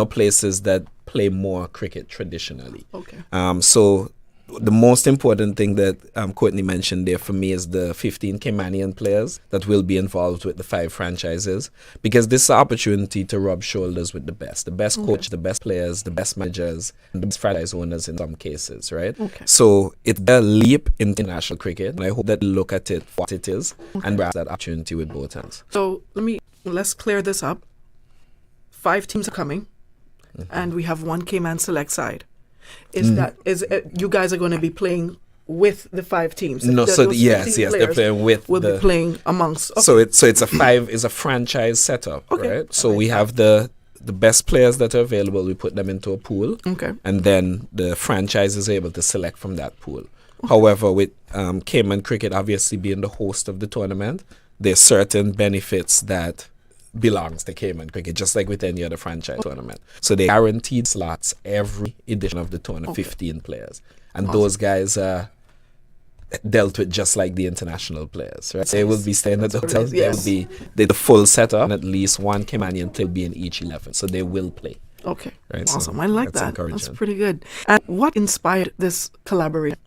places that play more cricket traditionally. Okay. So the most important thing that Courtney mentioned there for me is the 15 Caymanian players that will be involved with the 5 franchises, because this is an opportunity to rub shoulders with the best coach, the best players, the best managers, and the best franchise owners in some cases, right? Okay. So it's a leap in international cricket, and I hope that you look at it for what it is and grasp that opportunity with both hands. So let's clear this up. 5 teams are coming, and we have 1 Cayman Select side. You guys are going to be playing with the 5 teams? No, so yes, they're playing with. Will be playing amongst. Okay. So it's a franchise setup, okay. Right? So we have the best players that are available. We put them into a pool, okay, and then the franchise is able to select from that pool. Okay. However, with Cayman Cricket obviously being the host of the tournament, there's certain benefits that belongs to Cayman Cricket, just like with any other franchise tournament. So they guaranteed slots every edition of the tournament, 15 players. And those guys are dealt with just like the international players, right? So they will be staying at the hotels. Yes. They will be the full setup, and at least 1 Caymanian player will be in each 11. So they will play. Okay. Right? Awesome. So I like that. That's pretty good. And what inspired this collaboration?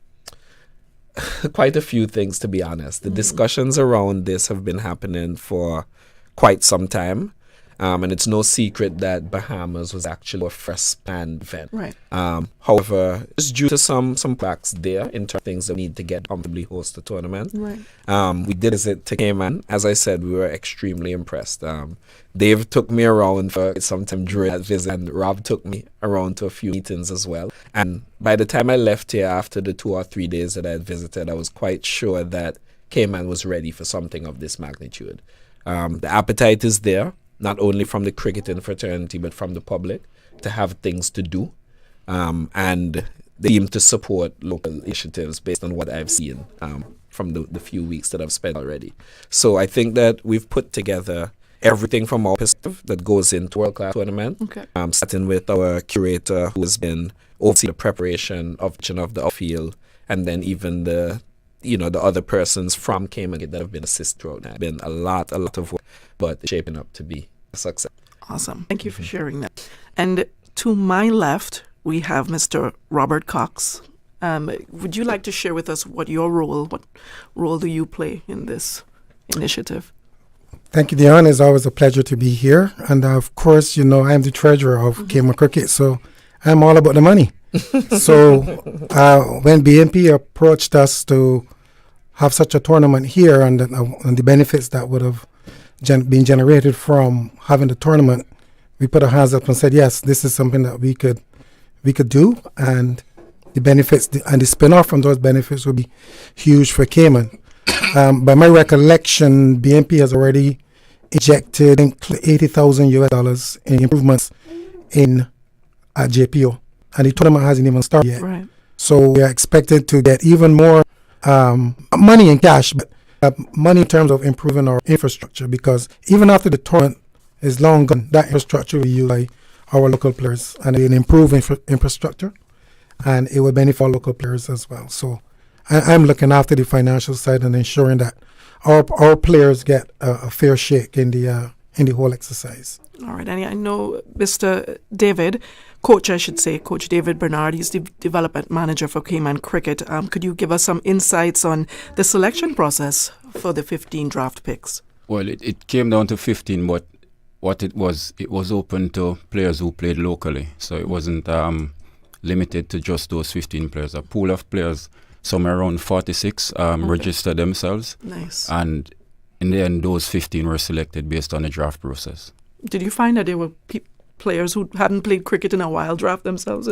Quite a few things, to be honest. The discussions around this have been happening for quite some time, and it's no secret that Bahamas was actually a first planned event. Right. However, it's due to some facts there in terms of things that we need to get comfortably host the tournament. Right. We did visit to Cayman. As I said, we were extremely impressed. Dave took me around for some time during that visit, and Rob took me around to a few meetings as well. And by the time I left here after the 2 or 3 days that I had visited, I was quite sure that Cayman was ready for something of this magnitude. The appetite is there, not only from the cricketing fraternity, but from the public to have things to do. And they aim to support local initiatives based on what I've seen from the few weeks that I've spent already. So I think that we've put together everything from our perspective that goes into world-class tournament. Okay. Starting with our curator, who has been overseeing the preparation of the outfield, and then even the other persons from Cayman that have been assisted throughout that. Been a lot of work, but it's shaping up to be a success. Awesome. Thank you for sharing that. And to my left, we have Mr. Robert Cox. Would you like to share with us what role do you play in this initiative? Thank you, Dionne. It's always a pleasure to be here. And of course, I'm the treasurer of Cayman Cricket, so I'm all about the money. So when BNP approached us to have such a tournament here and the benefits that would have been generated from having the tournament, we put our hands up and said, yes, this is something that we could do, and the benefits and the spin-off from those benefits would be huge for Cayman. By my recollection, BNP has already injected $80,000 in improvements in JPO, and the tournament hasn't even started yet. Right. So we are expected to get even more money in cash, but money in terms of improving our infrastructure, because even after the tournament is long gone, that infrastructure will be used by our local players, and it will improve infrastructure, and it will benefit our local players as well. So I'm looking after the financial side and ensuring that our players get a fair shake in the whole exercise. All right, and I know Mr. David, Coach David Bernard, he's the development manager for Cayman Cricket. Could you give us some insights on the selection process for the 15 draft picks? Well, it came down to 15, but what it was open to players who played locally. So it wasn't limited to just those 15 players. A pool of players, somewhere around 46, registered themselves. Nice. And in the end, those 15 were selected based on the draft process. Did you find that there were players who hadn't played cricket in a while draft themselves?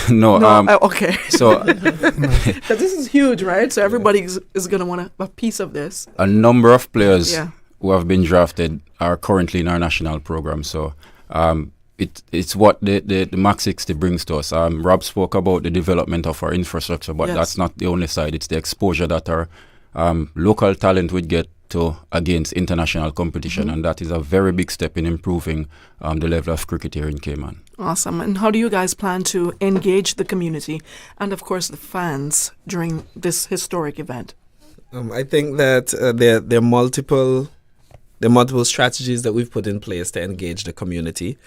No. Okay. So this is huge, right? So everybody is going to want a piece of this. A number of players who have been drafted are currently in our national program. So it's what the Max 60 brings to us. Rob spoke about the development of our infrastructure, but that's not the only side. It's the exposure that our local talent would get to against international competition, and that is a very big step in improving the level of cricket here in Cayman. Awesome. And how do you guys plan to engage the community and, of course, the fans during this historic event? I think that there are multiple strategies that we've put in place to engage the community.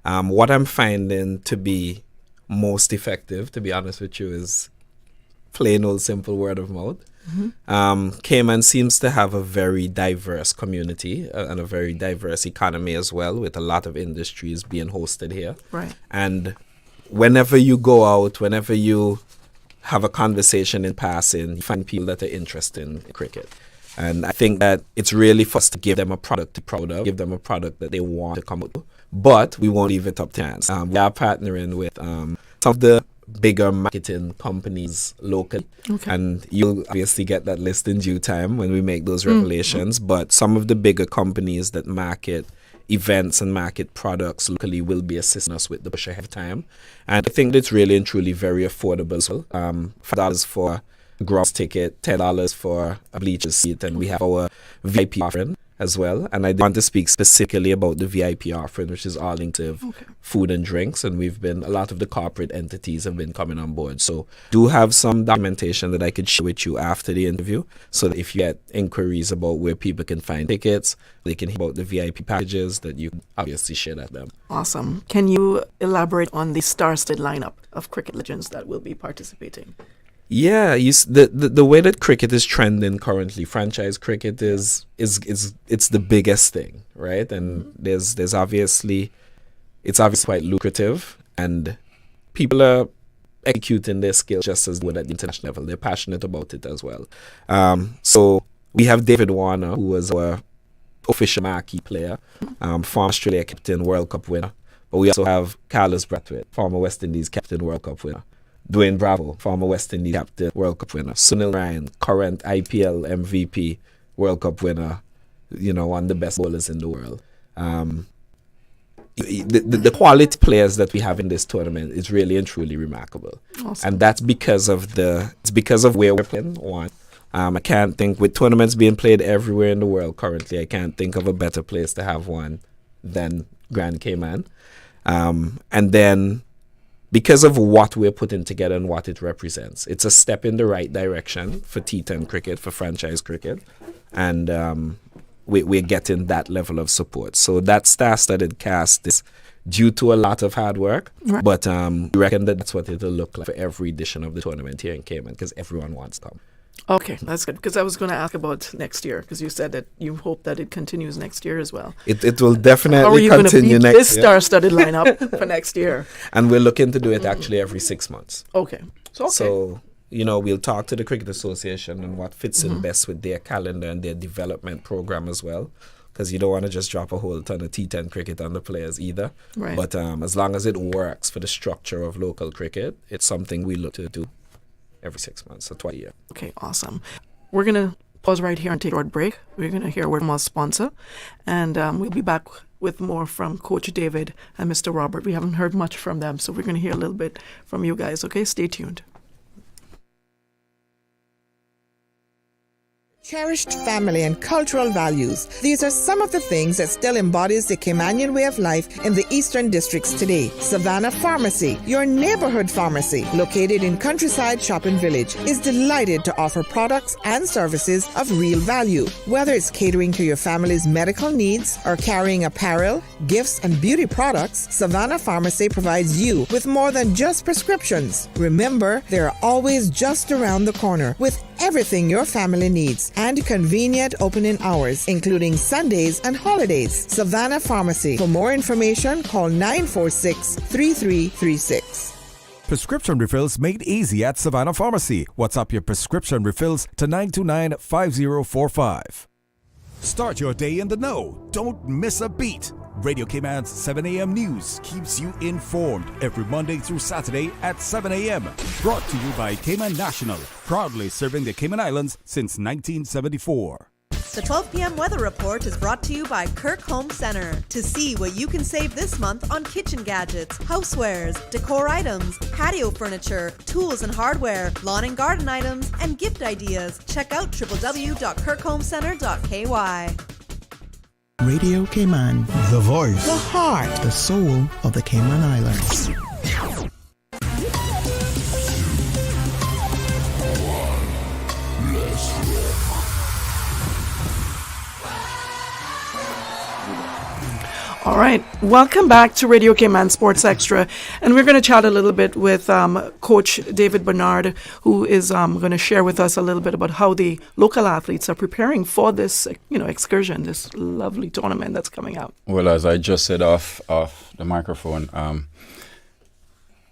What I'm finding to be most effective, to be honest with you, is plain old simple word of mouth. Cayman seems to have a very diverse community and a very diverse economy as well, with a lot of industries being hosted here. Right. And whenever you go out, whenever you have a conversation in passing, you find people that are interested in cricket. And I think that it's really for us to give them a product to be proud of, give them a product that they want to come out to. But we won't leave it up to chance. We are partnering with some of the bigger marketing companies locally, and you'll obviously get that list in due time when we make those revelations. But some of the bigger companies that market events and market products locally will be assisting us with the push ahead of time, and I think it's really and truly very affordable. $5 for a gross ticket, $10 for a bleacher seat, and we have our VIP offering as well. And I want to speak specifically about the VIP offering, which is all inclusive food and drinks. And a lot of the corporate entities have been coming on board. So do have some documentation that I could share with you after the interview, so that if you get inquiries about where people can find tickets, they can hear about the VIP packages, that you can obviously share that with them. Awesome. Can you elaborate on the star-studded lineup of cricket legends that will be participating? Yeah, the way that cricket is trending currently, franchise cricket is it's the biggest thing, right? And there's obviously quite lucrative, and people are executing their skills just as good at the international level. They're passionate about it as well. So we have David Warner, who was our official marquee player, former Australia captain, World Cup winner. But we also have Carlos Brathwaite, former West Indies captain, World Cup winner. Dwayne Bravo, former West Indies captain, World Cup winner. Sunil Ryan, current IPL MVP, World Cup winner, one of the best bowlers in the world. The quality players that we have in this tournament is really and truly remarkable. Awesome. And that's because of where we're playing. I can't think, with tournaments being played everywhere in the world currently, I can't think of a better place to have one than Grand Cayman. And then, because of what we're putting together and what it represents, it's a step in the right direction for T10 cricket, for franchise cricket, and we're getting that level of support. So that star-studded cast is due to a lot of hard work, but we reckon that that's what it'll look like for every edition of the tournament here in Cayman, because everyone wants to come. Okay, that's good, because I was going to ask about next year, because you said that you hope that it continues next year as well. It will definitely How are you continue beat next this year. star-studded lineup for next year? And we're looking to do it actually every 6 months. Okay. So, we'll talk to the Cricket Association and what fits in best with their calendar and their development program as well, because you don't want to just drop a whole ton of T10 cricket on the players either. Right. But as long as it works for the structure of local cricket, it's something we look to do every 6 months, so twice a year. Okay, awesome. We're going to pause right here and take a short break. We're going to hear a word from our sponsor, and we'll be back with more from Coach David and Mr. Robert. We haven't heard much from them, so we're going to hear a little bit from you guys, okay? Stay tuned. Cherished family and cultural values. These are some of the things that still embodies the Caymanian way of life in the Eastern Districts today. Savannah Pharmacy, your neighborhood pharmacy, located in Countryside Shopping Village, is delighted to offer products and services of real value. Whether it's catering to your family's medical needs or carrying apparel, gifts, and beauty products, Savannah Pharmacy provides you with more than just prescriptions. Remember, they're always just around the corner with everything your family needs and convenient opening hours, including Sundays and holidays. Savannah Pharmacy. For more information, call 946-3336. Prescription refills made easy at Savannah Pharmacy. WhatsApp your prescription refills to 929-5045. Start your day in the know. Don't miss a beat. Radio Cayman's 7 a.m. news keeps you informed every Monday through Saturday at 7 a.m. Brought to you by Cayman National, proudly serving the Cayman Islands since 1974. The 12 p.m. weather report is brought to you by Kirk Home Center. To see what you can save this month on kitchen gadgets, housewares, decor items, patio furniture, tools and hardware, lawn and garden items, and gift ideas, check out www.kirkhomecenter.ky. Radio Cayman, The voice, the heart, the soul of the Cayman Islands. All right, welcome back to Radio Cayman Sports Extra, and we're going to chat a little bit with Coach David Bernard, who is going to share with us a little bit about how the local athletes are preparing for this, excursion, this lovely tournament that's coming out. Well, as I just said off the microphone,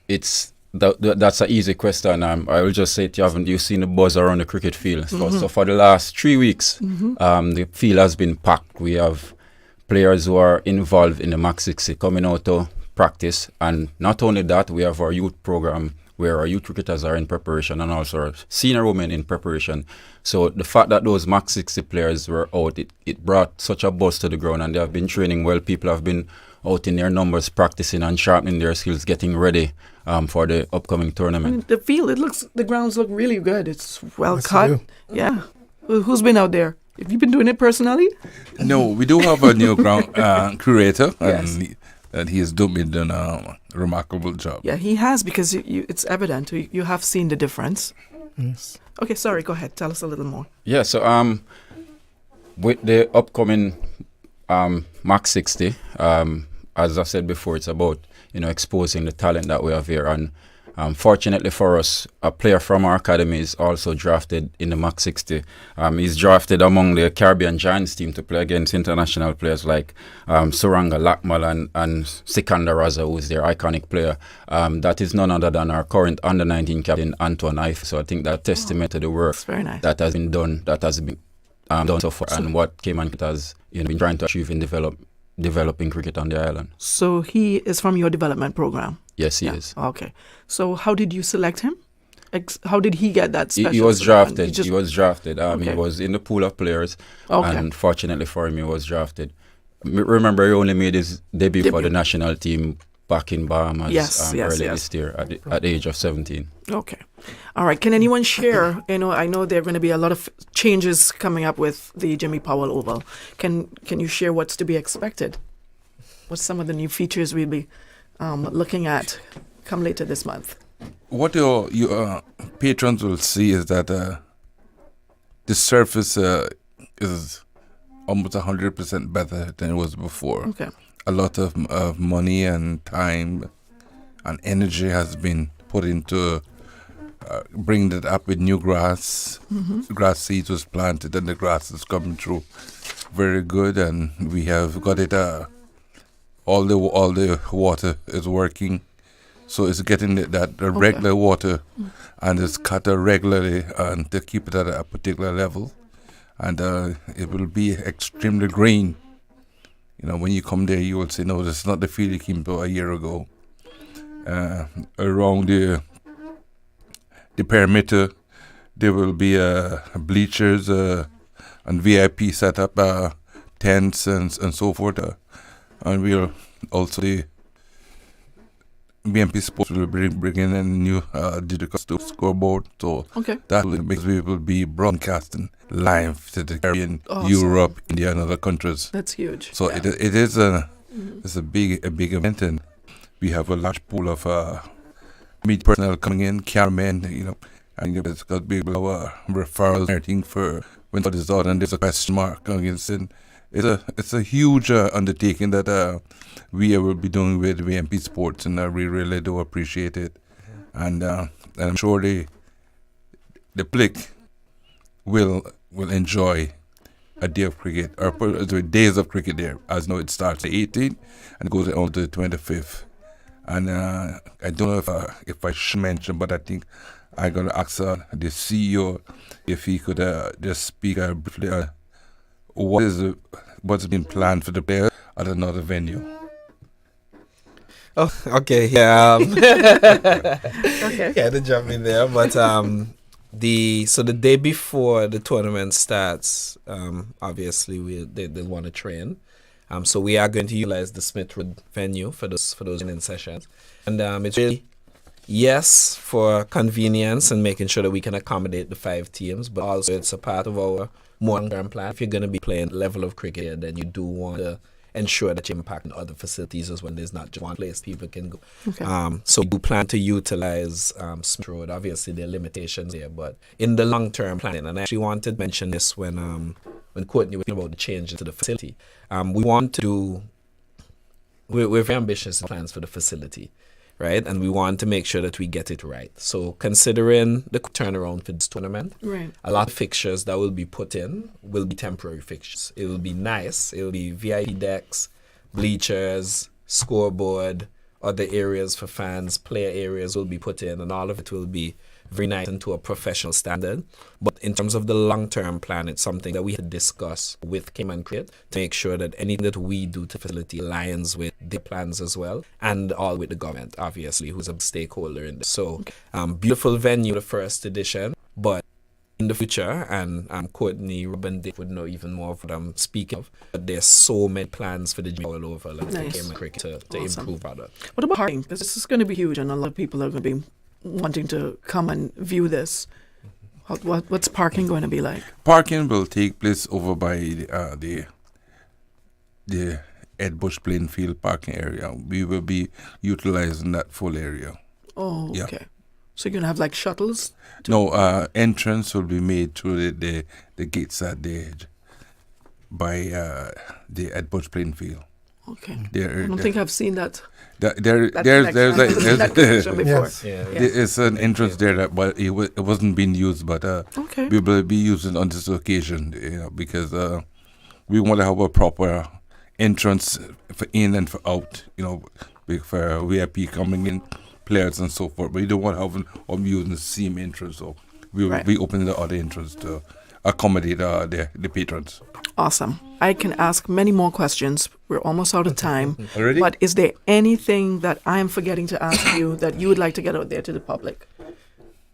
it's that's an easy question. I will just say to you, haven't you seen the buzz around the cricket field? So for the last 3 weeks, the field has been packed. We have players who are involved in the Max 60 coming out to practice, and not only that, we have our youth program where our youth cricketers are in preparation, and also our senior women in preparation. So the fact that those Max 60 players were out, it brought such a buzz to the ground, and they have been training well. People have been out in their numbers, practicing and sharpening their skills, getting ready for the upcoming tournament. The field, the grounds look really good. It's well cut. Yeah. Who's been out there? Have you been doing it personally? No, we do have a new ground curator, Yes. and he has done a remarkable job. Yeah, he has, because it's evident. You have seen the difference. Yes. Okay, sorry, go ahead. Tell us a little more. Yeah, so with the upcoming Max 60, as I said before, it's about exposing the talent that we have here, and fortunately for us, a player from our academy is also drafted in the Max 60. He's drafted among the Caribbean Giants team to play against international players like Suranga Lakmal and Sikandar Raza, who is their iconic player. That is none other than our current under-19 captain, Antoine Ife. So I think that testament to the work that has been done, done so far, and what Cayman has been trying to achieve in developing cricket on the island. So he is from your development program? Yes, he is. Okay. So how did you select him? How did he get that special? He was drafted. He was drafted. Okay. He was in the pool of players. Okay. And fortunately for him, he was drafted. Remember, he only made his debut for the national team back in Bahamas early this year at the age of 17. Okay. All right. Can anyone share? I know there are going to be a lot of changes coming up with the Jimmy Powell Oval. Can you share what's to be expected? What's some of the new features we'll be looking at come later this month? What your patrons will see is that the surface is almost 100% better than it was before. Okay. A lot of money and time and energy has been put into bringing it up with new grass. Grass seeds was planted and the grass is coming through very good, and we have got it. All the water is working, so it's getting the regular water, and it's cut regularly and to keep it at a particular level, and it will be extremely green. When you come there, you will say, no, this is not the field you came to a year ago. Around the perimeter, there will be bleachers and VIP setup, tents and so forth. And we'll also, the BMP Sports will bring in a new digital scoreboard. So that will make we will be broadcasting live to the Caribbean, Europe, India, and other countries. That's huge. So it is it's a big event, and we have a large pool of media personnel coming in, cameramen, and it's got to be our referrals and everything for when that is out, and there's a question mark against it. It's a huge undertaking that we will be doing with VMP Sports, and we really do appreciate it. And I'm sure the public will enjoy a day of cricket, or days of cricket there. As you know, it starts at 18 and goes on to the 25th. And I don't know if I should mention, but I think I'm going to ask the CEO if he could just speak briefly. What's been planned for the players, at another venue. Oh, okay. Yeah. Okay. Yeah, to jump in there, but the day before the tournament starts, obviously they want to train. So we are going to utilize the Smith Road venue for those training sessions, and it's really for convenience and making sure that we can accommodate the 5 teams, but also it's a part of our more long-term plan. If you're going to be playing level of cricket, then you do want to ensure that you impact other facilities as well. There's not just one place people can go. Okay. So we do plan to utilize Smith Road. Obviously, there are limitations there, but in the long-term planning, and I actually wanted to mention this when Courtney was talking about the changes to the facility. We're very ambitious in plans for the facility, right? And we want to make sure that we get it right. So considering the turnaround for this tournament, right, a lot of fixtures that will be put in will be temporary fixtures. It will be nice. It will be VIP decks, bleachers, scoreboard, other areas for fans, player areas will be put in, and all of it will be very nice and to a professional standard. But in terms of the long-term plan, it's something that we had discussed with Cayman Cricket to make sure that anything that we do to facility aligns with the plans as well, and all with the government, obviously, who's a stakeholder in this. So, beautiful venue, the first edition, but in the future, and Courtney, Robin, Dave would know even more of what I'm speaking of, but there's so many plans for the gym all over, like nice. Cayman Cricket to improve product. What about parking? Because this is going to be huge, and a lot of people are going to be wanting to come and view this. What's parking going to be like? Parking will take place over by the Ed Bush playing field parking area. We will be utilizing that full area. Oh, okay. Yeah. So you're going to have like shuttles? No, entrance will be made through the gates at by the Ed Bush playing field. Okay. I don't think I've seen that. There's an entrance there that, but it wasn't being used. But we will be using on this occasion, because we want to have a proper entrance for in and for out. For VIP coming in, players and so forth. But we don't want to have using the same entrance, so we will be opening the other entrance to accommodate the patrons. Awesome. I can ask many more questions. We're almost out of time. Already? But is there anything that I am forgetting to ask you that you would like to get out there to the public?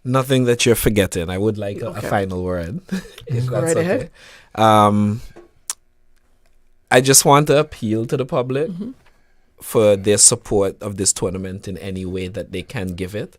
Nothing that you're forgetting. I would like a final word. Go right ahead. I just want to appeal to the public for their support of this tournament in any way that they can give it.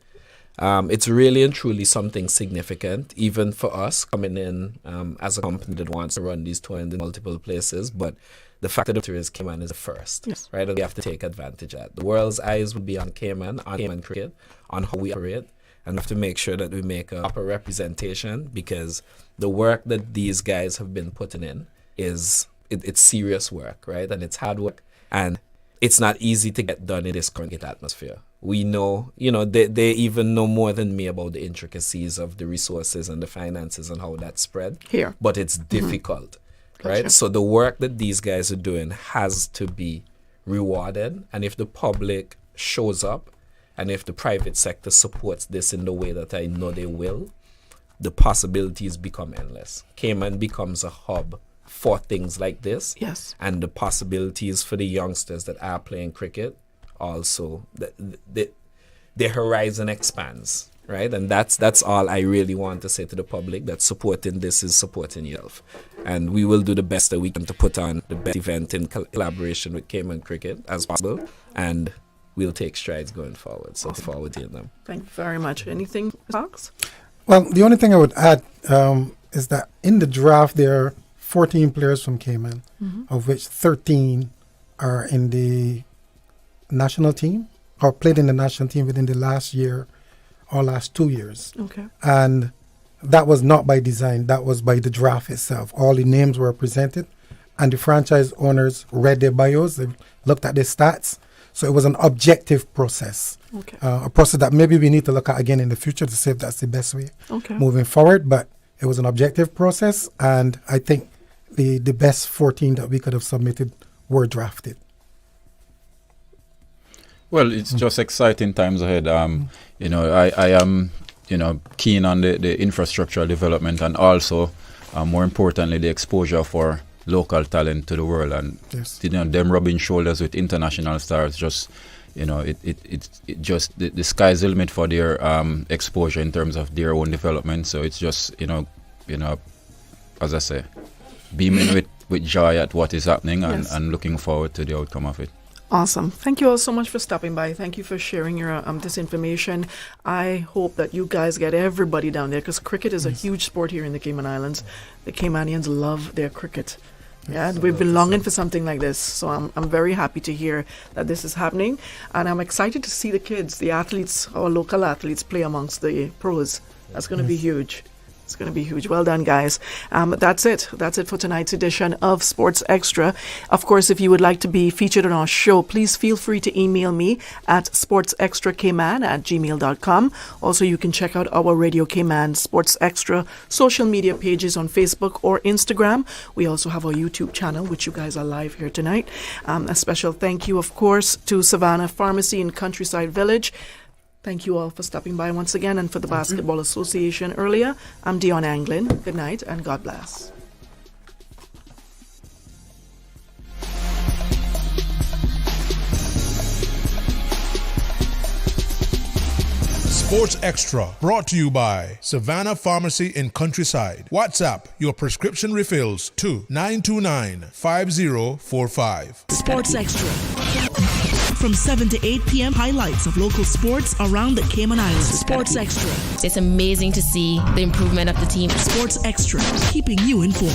It's really and truly something significant, even for us coming in as a company that wants to run these tournaments in multiple places. But the fact that the is Cayman is the first, right? And we have to take advantage of that. The world's eyes will be on Cayman Cricket, on how we operate, and we have to make sure that we make a proper representation, because the work that these guys have been putting in it's serious work, right? And it's hard work, and it's not easy to get done in this current atmosphere. We know, they even know more than me about the intricacies of the resources and the finances and how that's spread. Here. But it's difficult, right? So the work that these guys are doing has to be rewarded. And if the public shows up, and if the private sector supports this in the way that I know they will, the possibilities become endless. Cayman becomes a hub for things like this. Yes. And the possibilities for the youngsters that are playing cricket also, the horizon expands, right? And that's all I really want to say to the public, that supporting this is supporting yourself. And we will do the best that we can to put on the best event in collaboration with Cayman Cricket as possible, and we'll take strides going forward. So forward to them. Thank you very much. Anything, Fox? Well, the only thing I would add is that in the draft there are 14 players from Cayman, of which 13 are in the national team or played in the national team within the last year or last 2 years. Okay. And that was not by design. That was by the draft itself. All the names were presented, and the franchise owners read their bios, they looked at their stats. So it was an objective process. Okay. A process that maybe we need to look at again in the future to see if that's the best way moving forward. But it was an objective process, and I think the best 14 that we could have submitted were drafted. Well, it's just exciting times ahead. I am, keen on the infrastructure development, and also, more importantly, the exposure for local talent to the world, and them rubbing shoulders with international stars, just it just the sky's the limit for their exposure in terms of their own development. So it's just as I say, beaming with joy at what is happening and looking forward to the outcome of it. Awesome. Thank you all so much for stopping by. Thank you for sharing your this information. I hope that you guys get everybody down there, because cricket is a huge sport here in the Cayman Islands. The Caymanians love their cricket. Yeah, and we've been longing for something like this. So I'm very happy to hear that this is happening. And I'm excited to see the kids, the athletes, our local athletes, play amongst the pros. That's going to be huge. It's going to be huge. Well done, guys. That's it. That's it for tonight's edition of Sports Extra. Of course, if you would like to be featured on our show, please feel free to email me at sportsextracayman@gmail.com. Also, you can check out our Radio Cayman Sports Extra social media pages on Facebook or Instagram. We also have our YouTube channel, which you guys are live here tonight. A special thank you, of course, to Savannah Pharmacy in Countryside Village. Thank you all for stopping by once again, and for the Basketball Association earlier. I'm Dionne Anglin. Good night and God bless. Sports Extra, brought to you by Savannah Pharmacy in Countryside. WhatsApp your prescription refills to 929-5045. Sports Extra. From 7 to 8 p.m., highlights of local sports around the Cayman Islands. Sports Extra. It's amazing to see the improvement of the team. Sports Extra, keeping you informed.